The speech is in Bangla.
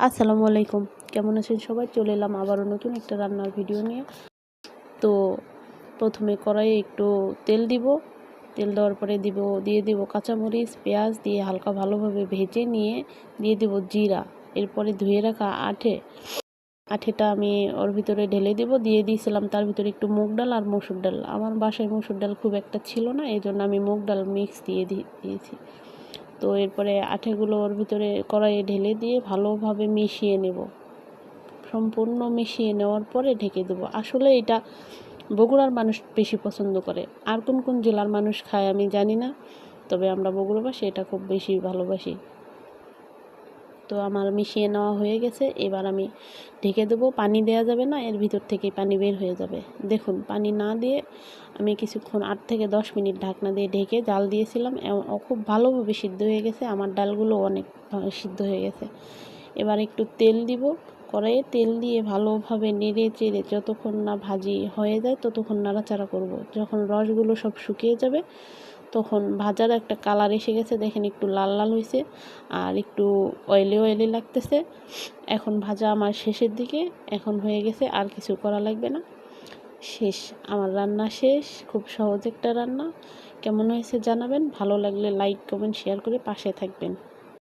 আসসালামু আলাইকুম, কেমন আছেন সবাই? চলে এলাম আবারও নতুন একটা রান্নার ভিডিও নিয়ে। তো প্রথমে কড়াইয়ে একটু তেল দিব। তেল দেওয়ার পরে দিয়ে দিব কাঁচামরিচ, পেঁয়াজ দিয়ে হালকা ভালোভাবে ভেজে নিয়ে দিয়ে দিব জিরা। এরপরে ধুয়ে রাখা আঠেটা আমি ওর ভিতরে ঢেলে দিব। দিয়ে দিয়েছিলাম তার ভিতরে একটু মুগ ডাল আর মসুর ডাল। আমার বাসায় মসুর ডাল খুব একটা ছিল না, এই জন্য আমি মুগ ডাল মিক্স দিয়েছি। তো এরপরে আঠেগুলো ওর ভিতরে কড়াইয়ে ঢেলে দিয়ে ভালোভাবে মিশিয়ে নেব। সম্পূর্ণ মিশিয়ে নেওয়ার পরে ঢেকে দেবো। আসলে এটা বগুড়ার মানুষ বেশি পছন্দ করে, আর কোন কোন জেলার মানুষ খায় আমি জানি না, তবে আমরা বগুড়াবাসী এটা খুব বেশি ভালোবাসি। তো আমার মিশিয়ে নেওয়া হয়ে গেছে, এবার আমি ঢেকে দেবো। পানি দেওয়া যাবে না, এর ভিতর থেকে পানি বের হয়ে যাবে। দেখুন, পানি না দিয়ে আমি কিছুক্ষণ 8 থেকে 10 মিনিট ঢাকনা দিয়ে ঢেকে জাল দিয়েছিলাম। খুব ভালোভাবে সিদ্ধ হয়ে গেছে, আমার ডালগুলো অনেক সিদ্ধ হয়ে গেছে। এবার একটু তেল দিব, কড়াইয়ে তেল দিয়ে ভালোভাবে নেড়ে চেড়ে যতক্ষণ না ভাজি হয়ে যায় ততক্ষণ নাড়াচাড়া করব। যখন রসগুলো সব শুকিয়ে যাবে তখন ভাজার একটা কালার এসে গেছে, দেখেন একটু লাল লাল হয়েছে আর একটু অয়েলি লাগতেছে। এখন ভাজা আমার শেষের দিকে, এখন হয়ে গেছে, আর কিছু করা লাগবে না। শেষ, আমার রান্না শেষ। খুব সহজ একটা রান্না। কেমন হয়েছে জানাবেন, ভালো লাগলে লাইক কমেন্ট শেয়ার করে পাশে থাকবেন।